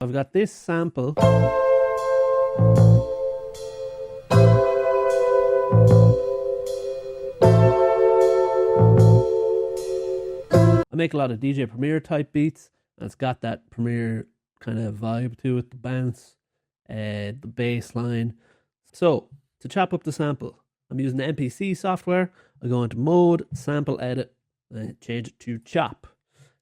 I've got this sample. I make a lot of DJ Premier type beats, and it's got that Premier kind of vibe to it, the bounce, the bass line. So, to chop up the sample, I'm using the MPC software. I go into mode, sample edit, and change it to chop.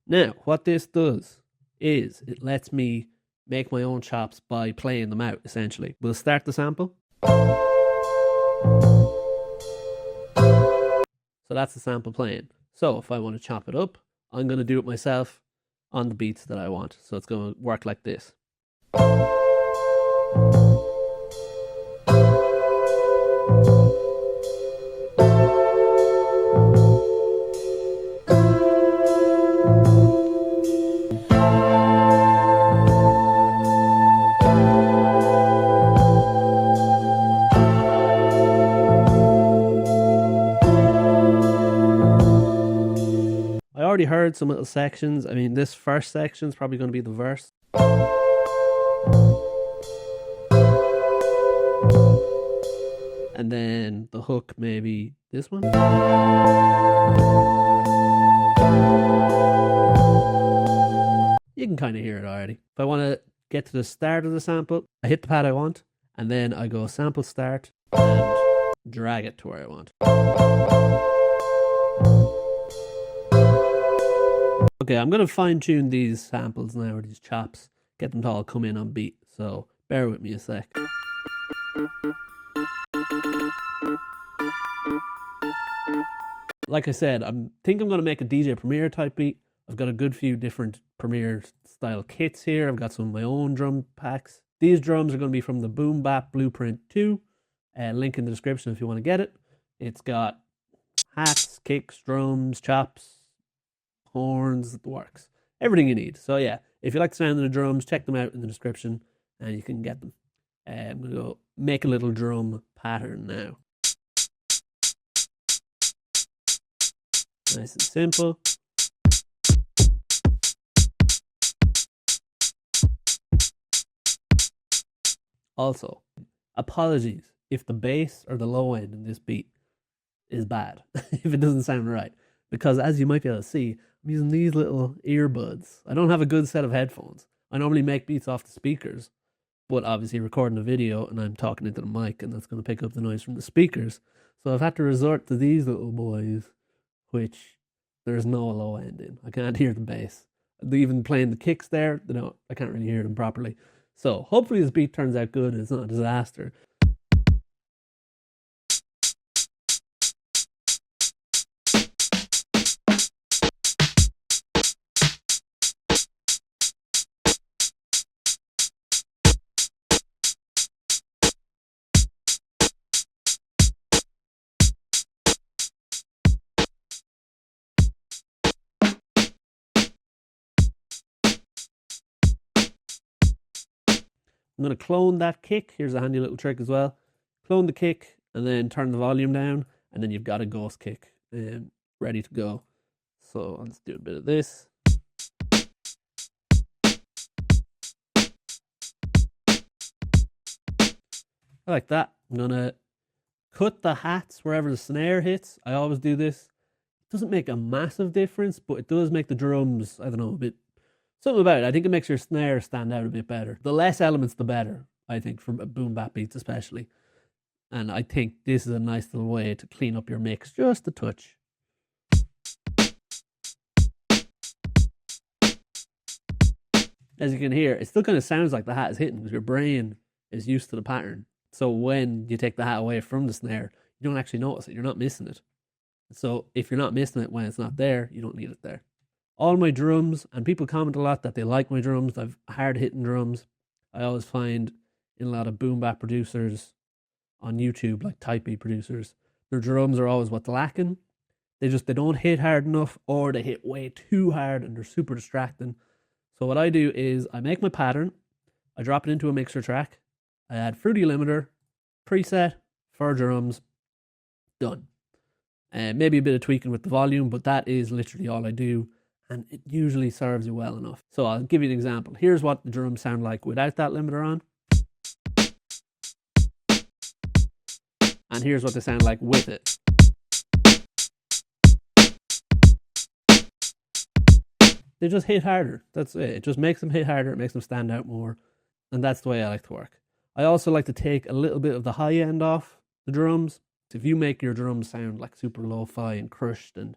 Now, what this does is it lets me make my own chops by playing them out, essentially. We'll start the sample. So that's the sample playing. So if I want to chop it up, I'm going to do it myself on the beats that I want. So it's going to work like this. I already heard some little sections. I mean, this first section is probably going to be the verse. And then the hook, maybe this one. You can kind of hear it already. If I want to get to the start of the sample, I hit the pad I want, and then I go sample start and drag it to where I want. Okay, I'm going to fine tune these samples now, or these chops, get them to all come in on beat. So bear with me a sec. Like I said, I think I'm going to make a DJ Premier type beat. I've got a good few different Premier style kits here. I've got some of my own drum packs. These drums are going to be from the Boom Bap Blueprint 2. Link in the description if you want to get it. It's got hats, kicks, drums, chops, horns, the works. Everything you need. So yeah, if you like the sound of the drums, check them out in the description and you can get them. I'm going to go make a little drum pattern now. Nice and simple. Also, apologies if the bass or the low end in this beat is bad, if it doesn't sound right. Because as you might be able to see, I'm using these little earbuds. I don't have a good set of headphones. I normally make beats off the speakers, but obviously recording a video and I'm talking into the mic and that's going to pick up the noise from the speakers. So I've had to resort to these little boys, which there's no low end in. I can't hear the bass. Even playing the kicks there, I can't really hear them properly. So hopefully this beat turns out good and it's not a disaster. I'm going to clone that kick. Here's a handy little trick as well. Clone the kick and then turn the volume down, and then you've got a ghost kick ready to go. So let's do a bit of this. I like that. I'm going to cut the hats wherever the snare hits. I always do this. It doesn't make a massive difference, but it does make the drums, I don't know, a bit... Something about it. I think it makes your snare stand out a bit better. The less elements, the better, I think, for boom bap beats especially. And I think this is a nice little way to clean up your mix just a touch. As you can hear, it still kind of sounds like the hat is hitting because your brain is used to the pattern. So when you take the hat away from the snare, you don't actually notice it. You're not missing it. So if you're not missing it when it's not there, you don't need it there. All my drums, and people comment a lot that they like my drums. I've hard-hitting drums. I always find in a lot of boom bap producers on YouTube, like type beat producers, their drums are always what's lacking. They don't hit hard enough, or they hit way too hard and they're super distracting. So what I do is I make my pattern, I drop it into a mixer track, I add Fruity Limiter, preset, for drums, done. And maybe a bit of tweaking with the volume, but that is literally all I do. and it usually serves you well enough. So I'll give you an example. Here's what the drums sound like without that limiter on, and here's what they sound like with it. They just hit harder. That's it. It just makes them hit harder. It makes them stand out more. And that's the way I like to work. I also like to take a little bit of the high end off the drums. If you make your drums sound like super lo-fi and crushed, and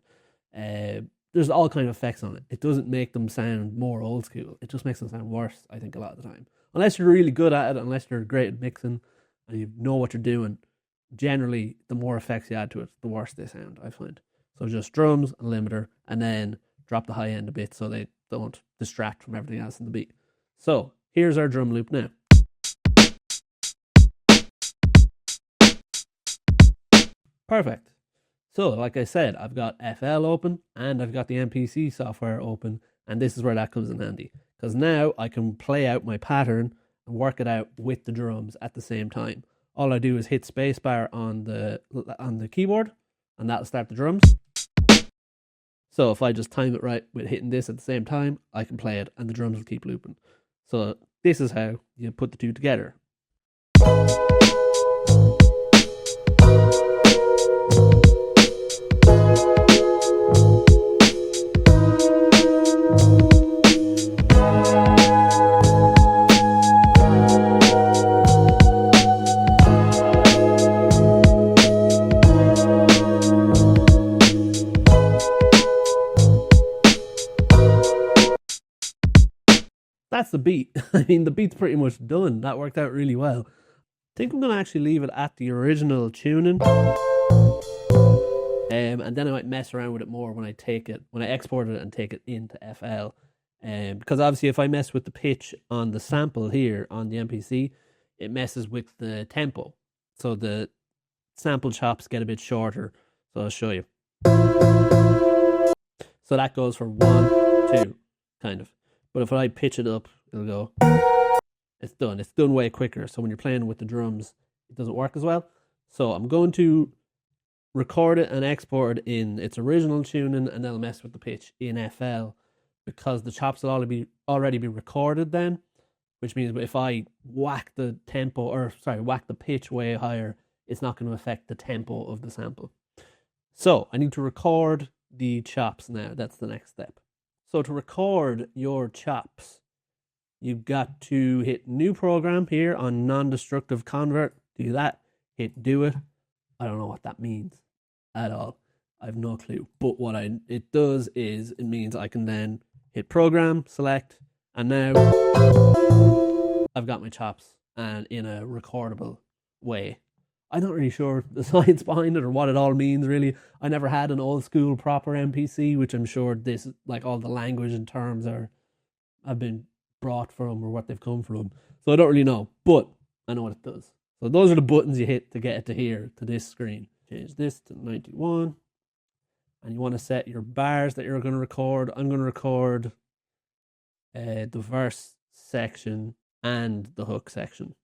there's all kind of effects on it, it doesn't make them sound more old school. It just makes them sound worse, I think, a lot of the time. Unless you're really good at it, unless you're great at mixing and you know what you're doing, generally, the more effects you add to it, the worse they sound, I find. So just drums and limiter, and then drop the high end a bit so they don't distract from everything else in the beat. So here's our drum loop now. Perfect. So like I said, I've got FL open and I've got the MPC software open, and this is where that comes in handy, because now I can play out my pattern and work it out with the drums at the same time. All I do is hit spacebar on the keyboard, and that'll start the drums. So if I just time it right with hitting this at the same time, I can play it and the drums will keep looping. So this is how you put the two together. That's the beat. I mean, the beat's pretty much done. That worked out really well. I think I'm going to actually leave it at the original tuning. And then I might mess around with it more when I export it and take it into FL. Because obviously if I mess with the pitch on the sample here on the MPC, it messes with the tempo. So the sample chops get a bit shorter. So I'll show you. So that goes for 1, 2, kind of. But if I pitch it up, it'll go, it's done. It's done way quicker. So when you're playing with the drums, it doesn't work as well. So I'm going to record it and export it in its original tuning, and then I'll mess with the pitch in FL, because the chops will already be recorded then, which means if I whack the pitch way higher, it's not going to affect the tempo of the sample. So I need to record the chops now. That's the next step. So to record your chops, you've got to hit new program here on non-destructive convert. Do that, hit do it. I don't know what that means at all. I have no clue. But what it does is it means I can then hit program, select, and now I've got my chops and in a recordable way. I'm not really sure the science behind it or what it all means, really. I never had an old school proper MPC, which I'm sure this, like all the language and terms have been brought from or what they've come from. So I don't really know, but I know what it does. So those are the buttons you hit to get it to here, to this screen. Change this to 91. And you want to set your bars that you're going to record. I'm going to record the verse section and the hook section.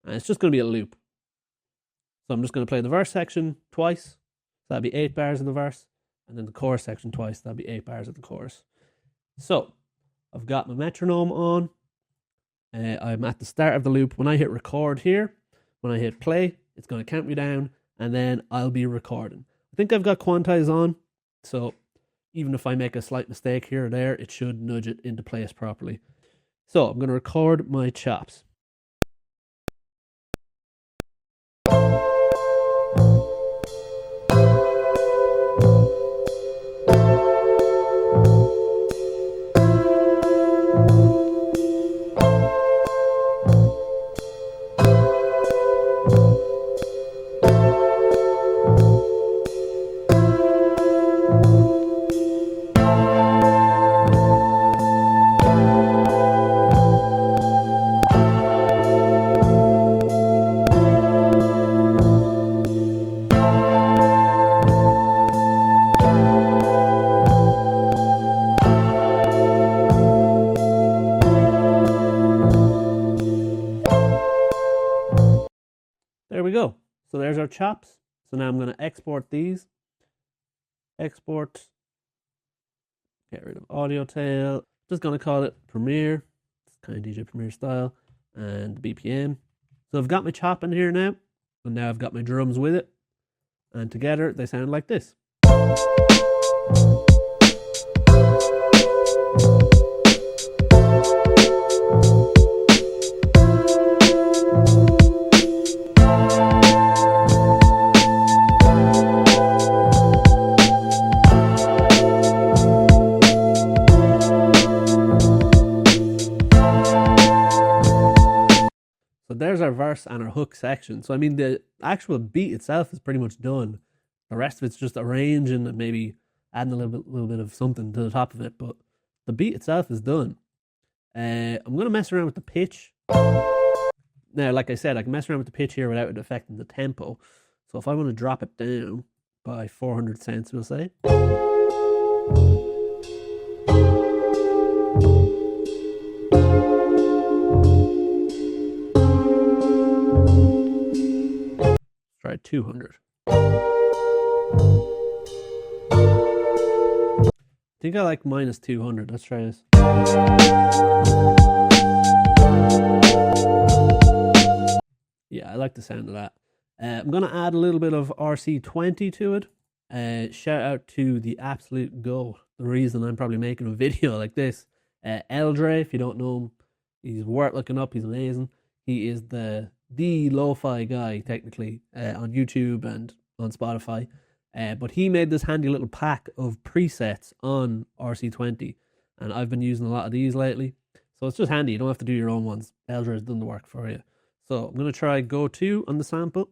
And it's just going to be a loop. So I'm just going to play the verse section twice. So that'll be 8 bars in the verse. And then the chorus section twice. That'll be 8 bars of the chorus. So I've got my metronome on. I'm at the start of the loop. When I hit record here, when I hit play, it's going to count me down. And then I'll be recording. I think I've got quantize on. So even if I make a slight mistake here or there, it should nudge it into place properly. So I'm going to record my chops. There we go. So there's our chops. So now I'm going to export these. Export Get rid of audio tail. Just gonna call it Premiere. It's kind of DJ Premiere style. And BPM. So I've got my chop in here now. And now I've got my drums with it. And together they sound like this. So there's our verse and our hook section. So I mean, the actual beat itself is pretty much done. The rest of it's just arranging and maybe adding a little bit of something to the top of it. But the beat itself is done. I'm going to mess around with the pitch. Now, like I said, I can mess around with the pitch here without it affecting the tempo. So if I want to drop it down by 400 cents, we'll say. Try 200. I think I like minus 200. Let's try this. Yeah, I like the sound of that. I'm going to add a little bit of RC20 to it. Shout out to the absolute GOAT. The reason I'm probably making a video like this. Eldre, if you don't know him, he's worth looking up. He's amazing. He is the lo-fi guy, technically, on YouTube and on Spotify. But he made this handy little pack of presets on RC20. And I've been using a lot of these lately. So it's just handy. You don't have to do your own ones. Eldre has done the work for you. So I'm going to try Go 2 on the sample.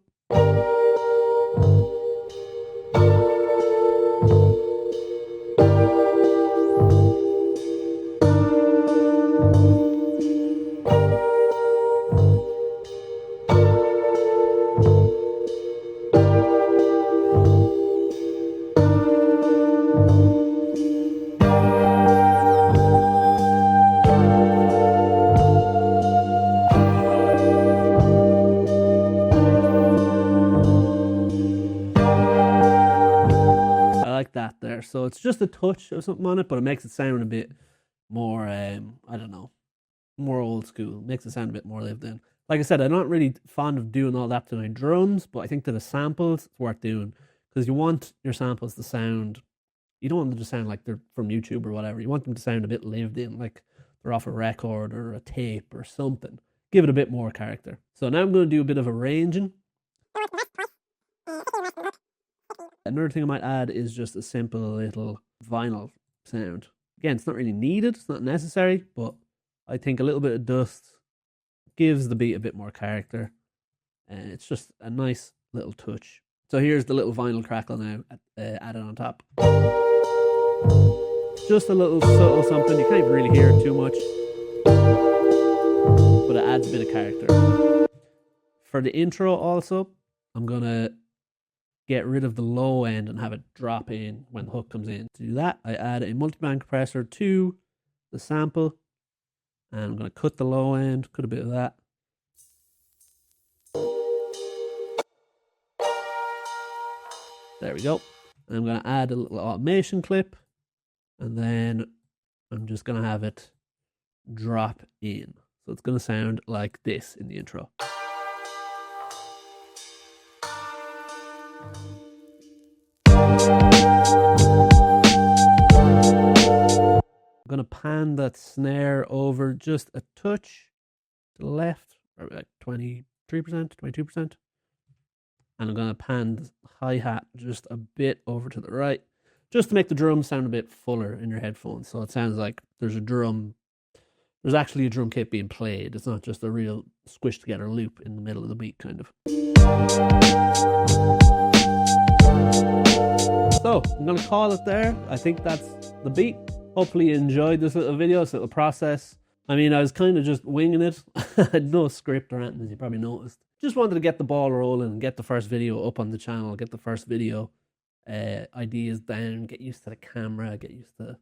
That there, so it's just a touch of something on it, but it makes it sound a bit more I don't know, more old school. It makes it sound a bit more lived in. Like I said, I'm not really fond of doing all that to my drums, but I think to the samples it's worth doing, because you want your samples to sound, you don't want them to sound like they're from YouTube or whatever. You want them to sound a bit lived in, like they're off a record or a tape or something. Give it a bit more character. So now I'm going to do a bit of arranging. Another thing I might add is just a simple little vinyl sound. Again, it's not really needed, it's not necessary, but I think a little bit of dust gives the beat a bit more character, and it's just a nice little touch. So here's the little vinyl crackle now added on top. Just a little subtle something, you can't even really hear it too much, but it adds a bit of character. For the intro also, I'm going to get rid of the low end and have it drop in when the hook comes in. To do that, I add a multiband compressor to the sample, and I'm going to cut the low end, cut a bit of that. There we go. And I'm going to add a little automation clip, and then I'm just going to have it drop in. So it's going to sound like this in the intro. I'm going to pan that snare over just a touch to the left, or like 23%, 22%. And I'm going to pan the hi-hat just a bit over to the right, just to make the drum sound a bit fuller in your headphones. So it sounds like there's actually a drum kit being played. It's not just a real squished together loop in the middle of the beat, kind of. So I'm going to call it there. I think that's the beat. Hopefully you enjoyed this little video, this little process. I mean, I was kind of just winging it. I had no script or anything, as you probably noticed. Just wanted to get the ball rolling and get the first video up on the channel, get the first video ideas down, get used to the camera, get used to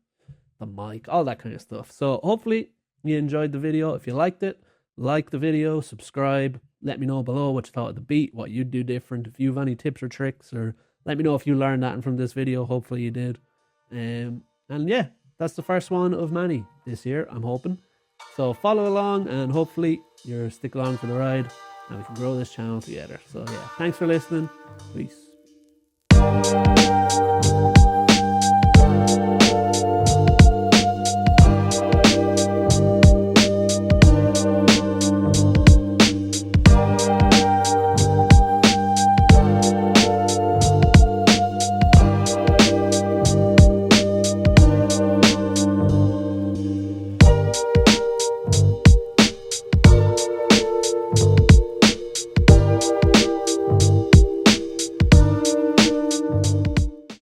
the mic, all that kind of stuff. So hopefully you enjoyed the video. If you liked it, like the video, subscribe. Let me know below what you thought of the beat, what you'd do different. If you have any tips or tricks, or let me know if you learned that from this video. Hopefully you did. And yeah. that's the first one of many this year, I'm hoping. So follow along, and hopefully you'll stick along for the ride, and we can grow this channel together. So yeah, thanks for listening. Peace.